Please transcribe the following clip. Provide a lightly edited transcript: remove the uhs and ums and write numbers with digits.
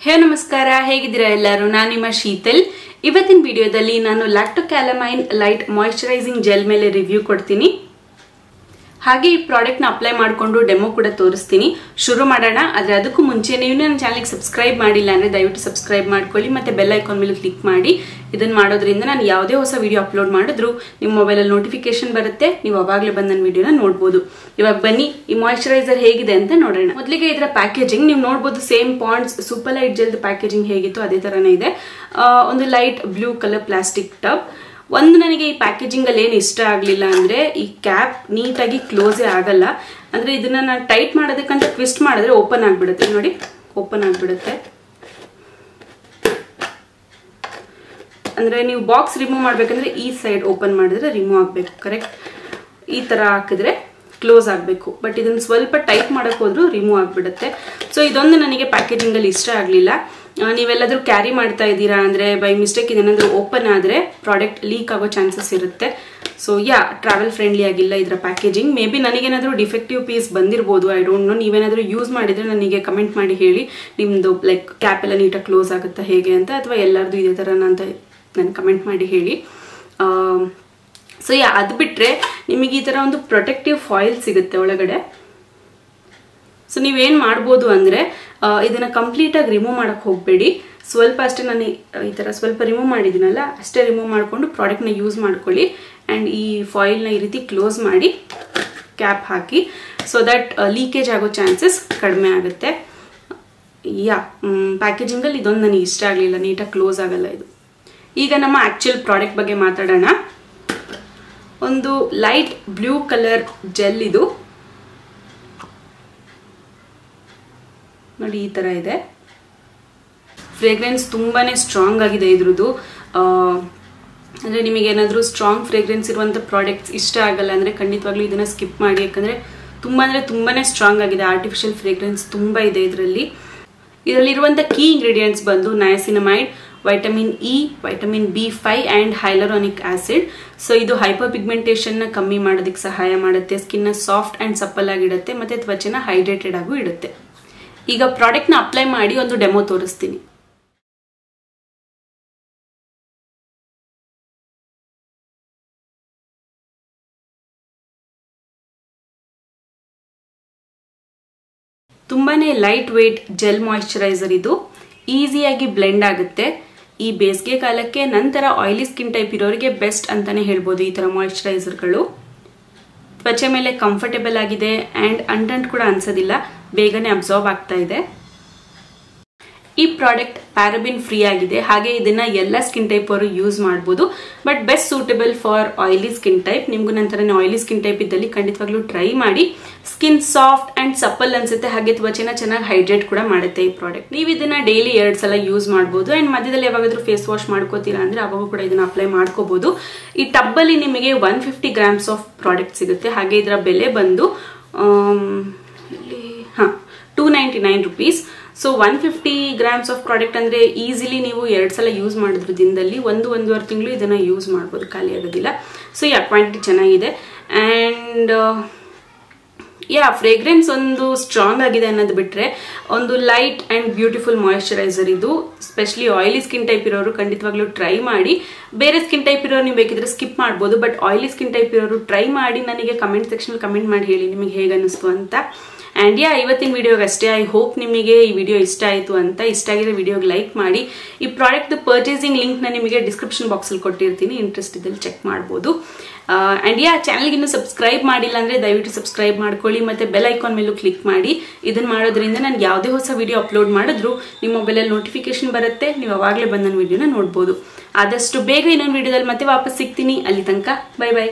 ಹೇ ನಮಸ್ಕಾರ, ಹೇಗಿದ್ದೀರಾ ಎಲ್ಲರೂ? ನಾನು ನಿಮ್ಮ ಶೀತಲ್. ಇವತ್ತಿನ ವಿಡಿಯೋದಲ್ಲಿ ನಾನು ಲ್ಯಾಕ್ಟೋಕ್ಯಾಲಮೈನ್ ಲೈಟ್ ಮಾಯಿಶ್ಚರೈಸಿಂಗ್ ಜೆಲ್ ಮೇಲೆ ರಿವ್ಯೂ ಕೊಡ್ತೀನಿ. ಹಾಗೆ ಈ ಪ್ರಾಡಕ್ಟ್ ನ ಅಪ್ಲೈ ಮಾಡಿಕೊಂಡು ಡೆಮೋ ಕೂಡ ತೋರಿಸ್ತೀನಿ. ಶುರು ಮಾಡೋಣ. ಆದ್ರೆ ಅದಕ್ಕೂ ಮುಂಚೆ ನೀವು ನನ್ನ ಚಾನಲ್ಗೆ ಸಬ್ಸ್ಕ್ರೈಬ್ ಮಾಡಿಲ್ಲ ಅಂದ್ರೆ ದಯವಿಟ್ಟು ಸಬ್ಸ್ಕ್ರೈಬ್ ಮಾಡ್ಕೊಳ್ಳಿ ಮತ್ತೆ ಬೆಲ್ ಐಕಾನ್ ಮೇಲೆ ಕ್ಲಿಕ್ ಮಾಡಿ. ಇದನ್ನ ಮಾಡೋದ್ರಿಂದ ನಾನು ಯಾವುದೇ ಹೊಸ ವಿಡಿಯೋ ಅಪ್ಲೋಡ್ ಮಾಡಿದ್ರು ನಿಮ್ಮ ಮೊಬೈಲಲ್ಲಿ ನೋಟಿಫಿಕೇಶನ್ ಬರುತ್ತೆ. ನೀವು ಅವಾಗಲೇ ಬಂದು ನನ್ನ ವಿಡಿಯೋನ ನೋಡ್ಬೋದು. ಇವಾಗ ಬನ್ನಿ ಈ ಮಾಯಿಶ್ಚರೈಸರ್ ಹೇಗಿದೆ ಅಂತ ನೋಡೋಣ. ಮೊದಲಿಗೆ ಇದರ ಪ್ಯಾಕೇಜಿಂಗ್ ನೀವು ನೋಡ್ಬೋದು. Same Pond's super light gel packaging ಹೇಗಿತ್ತು ಅದೇ ತರನೇ ಇದೆ. ಒಂದು light blue colour plastic tub. ಒಂದು ನನಗೆ ಈ ಪ್ಯಾಕೇಜಿಂಗ್ ಅಲ್ಲಿ ಏನು ಇಷ್ಟ ಆಗಲಿಲ್ಲ ಅಂದ್ರೆ ಈ ಕ್ಯಾಪ್ ನೀಟಾಗಿ ಕ್ಲೋಸೇ ಆಗಲ್ಲ. ಅಂದ್ರೆ ಇದನ್ನ ನಾನು ಟೈಟ್ ಮಾಡೋದಕ್ಕಂತ ಟ್ವಿಸ್ಟ್ ಮಾಡಿದ್ರೆ ಓಪನ್ ಆಗ್ಬಿಡುತ್ತೆ. ನೋಡಿ, ಓಪನ್ ಆಗ್ಬಿಡುತ್ತೆ. ಅಂದ್ರೆ ನೀವು ಬಾಕ್ಸ್ ರಿಮೂವ್ ಮಾಡ್ಬೇಕಂದ್ರೆ ಈ ಸೈಡ್ ಓಪನ್ ಮಾಡಿದ್ರೆ ರಿಮೂವ್ ಆಗ್ಬೇಕು. ಕರೆಕ್ಟ್, ಈ ತರ ಹಾಕಿದ್ರೆ ಕ್ಲೋಸ್ ಆಗಬೇಕು. ಬಟ್ ಇದನ್ನ ಸ್ವಲ್ಪ ಟೈಟ್ ಮಾಡಕ್ ಹೋದ್ರು ರಿಮೂವ್ ಆಗ್ಬಿಡುತ್ತೆ. ಸೊ ಇದೊಂದು ನನಗೆ ಪ್ಯಾಕೇಜಿಂಗ್ ಅಲ್ಲಿ ಇಷ್ಟ ಆಗಲಿಲ್ಲ. ನೀವೆಲ್ಲಾದ್ರೂ ಕ್ಯಾರಿ ಮಾಡ್ತಾ ಇದ್ದೀರಾ ಅಂದ್ರೆ ಬೈ ಮಿಸ್ಟೇಕ್ ಇದೇನಾದ್ರೂ ಓಪನ್ ಆದ್ರೆ ಪ್ರಾಡಕ್ಟ್ ಲೀಕ್ ಆಗೋ ಚಾನ್ಸಸ್ ಇರುತ್ತೆ. ಸೊ ಟ್ರಾವೆಲ್ ಫ್ರೆಂಡ್ಲಿ ಆಗಿಲ್ಲ ಇದರ ಪ್ಯಾಕೇಜಿಂಗ್. ಮೇ ಬಿ ನನಗೇನಾದ್ರೂ ಡಿಫೆಕ್ಟಿವ್ ಪೀಸ್ ಬಂದಿರ್ಬೋದು. I don't know. ನೀವೇನಾದ್ರೂ ಯೂಸ್ ಮಾಡಿದ್ರೆ ನನಗೆ ಕಮೆಂಟ್ ಮಾಡಿ ಹೇಳಿ. ನಿಮ್ದು ಲೈಕ್ ಕ್ಯಾಪ್ ಎಲ್ಲ ನೀಟಾಗಿ ಕ್ಲೋಸ್ ಆಗುತ್ತಾ ಹೇಗೆ ಅಂತ, ಅಥವಾ ಎಲ್ಲರದು ಇದೇ ಥರನ ಅಂತ ನಾನು ಕಮೆಂಟ್ ಮಾಡಿ ಹೇಳಿ. ಸೊ ಅದು ಬಿಟ್ರೆ ನಿಮಗೆ ಈ ತರ ಒಂದು ಪ್ರೊಟೆಕ್ಟಿವ್ ಫಾಯಿಲ್ ಸಿಗುತ್ತೆ ಒಳಗಡೆ. ಸೊ ನೀವೇನ್ ಮಾಡ್ಬೋದು ಅಂದ್ರೆ ಇದನ್ನ ಕಂಪ್ಲೀಟ್ ಆಗಿ ರಿಮೂವ್ ಮಾಡಕ್ ಹೋಗ್ಬೇಡಿ. ಸ್ವಲ್ಪ ಅಷ್ಟೇ, ನಾನು ಈ ತರ ಸ್ವಲ್ಪ ರಿಮೂವ್ ಮಾಡಿದ್ದೀನಲ್ಲ ಅಷ್ಟೇ ರಿಮೂವ್ ಮಾಡಿಕೊಂಡು ಪ್ರಾಡಕ್ಟ್ ನ ಯೂಸ್ ಮಾಡ್ಕೊಳ್ಳಿ. ಅಂಡ್ ಈ ಫಾಯಿಲ್ ನ ಈ ರೀತಿ ಕ್ಲೋಸ್ ಮಾಡಿ cap hockey. So that leakage ಆಗೋ ಚಾನ್ಸಸ್ ಕಡಿಮೆ ಆಗುತ್ತೆ. ಪ್ಯಾಕೇಜಿಂಗ್ ಅಲ್ಲಿ ಇದೊಂದು ನನಗೆ ಇಷ್ಟ ಆಗಲಿಲ್ಲ, ನೀಟಾಗಿ ಕ್ಲೋಸ್ ಆಗಲ್ಲ ಇದು. ಈಗ ನಮ್ಮ ಆಕ್ಚುಯಲ್ ಪ್ರಾಡಕ್ಟ್ ಬಗ್ಗೆ ಮಾತಾಡೋಣ. ಒಂದು ಲೈಟ್ ಬ್ಲೂ ಕಲರ್ ಜೆಲ್ ಇದು. ನೋಡಿ, ಈ ತರ ಇದೆ. ಫ್ರೇಗ್ರೆನ್ಸ್ ತುಂಬಾನೇ ಸ್ಟ್ರಾಂಗ್ ಆಗಿದೆ ಇದ್ರದ್ದು. ಅಂದ್ರೆ ನಿಮಗೆ ಏನಾದ್ರೂ ಸ್ಟ್ರಾಂಗ್ ಫ್ರೇಗ್ರೆನ್ಸ್ ಇರುವಂತ ಪ್ರಾಡಕ್ಟ್ಸ್ ಇಷ್ಟ ಆಗಲ್ಲ ಅಂದ್ರೆ ಖಂಡಿತವಾಗ್ಲೂ ಇದನ್ನ ಸ್ಕಿಪ್ ಮಾಡಿ. ಯಾಕಂದ್ರೆ ತುಂಬಾನೇ ಸ್ಟ್ರಾಂಗ್ ಆಗಿದೆ. ಆರ್ಟಿಫಿಷಿಯಲ್ ಫ್ರೇಗ್ರೆನ್ಸ್ ತುಂಬಾ ಇದೆ ಇದರಲ್ಲಿ. ಇದರಲ್ಲಿರುವಂತ ಕೀ ಇಂಗ್ರೀಡಿಯೆಂಟ್ಸ್ ಬಂದು niacinamide, vitamin E, vitamin B5 and hyaluronic acid. So ಇದು ಹೈಪರ್ ಪಿಗ್ಮೆಂಟೇಷನ್ ನ ಕಮ್ಮಿ ಮಾಡೋದಕ್ಕೆ ಸಹಾಯ ಮಾಡುತ್ತೆ. ಸ್ಕಿನ್ ನ ಸಾಫ್ಟ್ ಅಂಡ್ ಸಪ್ಪಲ್ ಆಗಿಡುತ್ತೆ ಮತ್ತೆ ತ್ವಚೆನ ಹೈಡ್ರೇಟೆಡ್ ಆಗೂ ಇಡುತ್ತೆ. ಈಗ ಪ್ರಾಡಕ್ಟ್ ನ ಅಪ್ಲೈ ಮಾಡಿ ಒಂದು ಡೆಮೋ ತೋರಿಸ್ತೀನಿ. ತುಂಬಾನೇ ಲೈಟ್ ವೇಟ್ ಜೆಲ್ ಮಾಯಿಶ್ಚರೈಸರ್ ಇದು. ಈಸಿಯಾಗಿ ಬ್ಲೆಂಡ್ ಆಗುತ್ತೆ. ಈ ಬೇಸಿಗೆ ಕಾಲಕ್ಕೆ ನಂತರ ಆಯಿಲಿ ಸ್ಕಿನ್ ಟೈಪ್ ಇರೋರಿಗೆ ಬೆಸ್ಟ್ ಅಂತಾನೆ ಹೇಳ್ಬೋದು ಈ ತರ ಮಾಯಿಶ್ಚರೈಸರ್ಗಳು. ತ್ವಚೆ ಮೇಲೆ ಕಂಫರ್ಟೇಬಲ್ ಆಗಿದೆ ಅಂಡ್ ಅಂಟಂಟ್ ಕೂಡ ಅನ್ಸೋದಿಲ್ಲ, ಬೇಗನೆ ಅಬ್ಸಾರ್ಬ್ ಆಗ್ತಾ ಇದೆ. ಈ ಪ್ರಾಡಕ್ಟ್ ಪ್ಯಾರಾಬಿನ್ ಫ್ರೀ ಆಗಿದೆ. ಹಾಗೆ ಇದನ್ನ ಎಲ್ಲ ಸ್ಕಿನ್ ಟೈಪ್ ಅವರು ಯೂಸ್ ಮಾಡಬಹುದು. But best suitable for oily skin type. ನಿಮ್ಗೂ ನಂತರನೇ ಆಯಿಲಿ ಸ್ಕಿನ್ ಟೈಪ್ ಇದ್ದಲ್ಲಿ ಖಂಡಿತವಾಗ್ಲೂ ಟ್ರೈ ಮಾಡಿ. ಸ್ಕಿನ್ ಸಾಫ್ಟ್ ಅಂಡ್ ಸಪ್ಪಲ್ ಅನ್ಸುತ್ತೆ. ಹಾಗೆ ತ್ವಚೆನ ಚೆನ್ನಾಗಿ ಹೈಡ್ರೇಟ್ ಕೂಡ ಮಾಡುತ್ತೆ ಈ ಪ್ರಾಡಕ್ಟ್. ನೀವು ಇದನ್ನ ಡೈಲಿ 2 ಸಲ ಯೂಸ್ ಮಾಡಬಹುದು. ಅಂಡ್ ಮಧ್ಯದಲ್ಲಿ ಯಾವಾಗಾದ್ರೂ ಫೇಸ್ ವಾಶ್ ಮಾಡ್ಕೋತೀರಾ ಅಂದ್ರೆ ಅವಾಗ ಕೂಡ ಇದನ್ನ ಅಪ್ಲೈ ಮಾಡ್ಕೋಬಹುದು. ಈ ಟಬ್ ಅಲ್ಲಿ ನಿಮಗೆ 150 ಗ್ರಾಮ್ಸ್ ಆಫ್ ಪ್ರಾಡಕ್ಟ್ ಸಿಗುತ್ತೆ. ಹಾಗೆ ಇದರ ಬೆಲೆ ಬಂದು 299 rupees. So 150 grams of product ಅಂದ್ರೆ ಈಸಿಲಿ ನೀವು 2 ಸಲ ಯೂಸ್ ಮಾಡಿದ್ರು ದಿನದಲ್ಲಿ 1-1.5 ತಿಂಗಳು ಇದನ್ನ ಯೂಸ್ ಮಾಡ್ಬೋದು, ಖಾಲಿ ಆಗೋದಿಲ್ಲ. ಸೊ ಕ್ವಾಂಟಿಟಿ ಚೆನ್ನಾಗಿದೆ. ಅಂಡ್ ಫ್ರೇಗ್ರೆನ್ಸ್ ಒಂದು ಸ್ಟ್ರಾಂಗ್ ಆಗಿದೆ ಅನ್ನೋದು ಬಿಟ್ರೆ ಒಂದು ಲೈಟ್ ಅಂಡ್ ಬ್ಯೂಟಿಫುಲ್ ಮಾಯಿಶ್ಚರೈಸರ್ ಇದು. ಸ್ಪೆಷಲಿ ಆಯಿಲಿ ಸ್ಕಿನ್ ಟೈಪ್ ಇರೋರು ಖಂಡಿತವಾಗ್ಲೂ ಟ್ರೈ ಮಾಡಿ. ಬೇರೆ ಸ್ಕಿನ್ ಟೈಪ್ ಇರೋರು ನೀವು ಬೇಕಿದ್ರೆ ಸ್ಕಿಪ್ ಮಾಡ್ಬೋದು. ಬಟ್ ಆಯಿಲಿ ಸ್ಕಿನ್ ಟೈಪ್ ಇರೋರು ಟ್ರೈ ಮಾಡಿ ನನಗೆ ಕಮೆಂಟ್ ಸೆಕ್ಷನ್ ಕಮೆಂಟ್ ಮಾಡಿ ಹೇಳಿ ನಿಮಗೆ ಹೇಗೆ ಅನಿಸ್ತು ಅಂತ. ಅಂಡ್ ಇವತ್ತಿನ ವಿಡಿಯೋಗೆ ಅಷ್ಟೇ. ಐ ಹೋಪ್ ನಿಮಗೆ ಈ ವಿಡಿಯೋ ಇಷ್ಟ ಆಯಿತು ಅಂತ. ಇಷ್ಟ ಆಗಿರೋ ವಿಡಿಯೋಗೆ ಲೈಕ್ ಮಾಡಿ. ಈ ಪ್ರಾಡಕ್ಟ್ ಪರ್ಚೇಸಿಂಗ್ ಲಿಂಕ್ ನ ನಿಮಗೆ ಡಿಸ್ಕ್ರಿಪ್ಷನ್ ಬಾಕ್ಸ್ ಅಲ್ಲಿ ಕೊಟ್ಟಿರ್ತೀನಿ, ಇಂಟ್ರೆಸ್ಟ್ ಇದ್ದಲ್ಲಿ ಚೆಕ್ ಮಾಡಬಹುದು. ಅಂಡ್ ಚಾನಲ್ಗೆ ಇನ್ನೂ ಸಬ್ಸ್ಕ್ರೈಬ್ ಮಾಡಿಲ್ಲ ಅಂದ್ರೆ ದಯವಿಟ್ಟು ಸಬ್ಸ್ಕ್ರೈಬ್ ಮಾಡ್ಕೊಳ್ಳಿ ಮತ್ತೆ ಬೆಲ್ ಐಕಾನ್ ಮೇಲೂ ಕ್ಲಿಕ್ ಮಾಡಿ. ಇದನ್ನ ಮಾಡೋದ್ರಿಂದ ನಾನು ಯಾವುದೇ ಹೊಸ ವಿಡಿಯೋ ಅಪ್ಲೋಡ್ ಮಾಡಿದ್ರು ನಿಮ್ಮ ಮೊಬೈಲಲ್ಲಿ ನೋಟಿಫಿಕೇಶನ್ ಬರುತ್ತೆ. ನೀವು ಅವಾಗಲೇ ಬಂದ ನನ್ನ ವಿಡಿಯೋನ ನೋಡ್ಬೋದು. ಆದಷ್ಟು ಬೇಗ ಇನ್ನೊಂದು ವಿಡಿಯೋದಲ್ಲಿ ಮತ್ತೆ ವಾಪಸ್ ಸಿಗ್ತೀನಿ. ಅಲ್ಲಿ ತನಕ ಬೈ ಬೈ.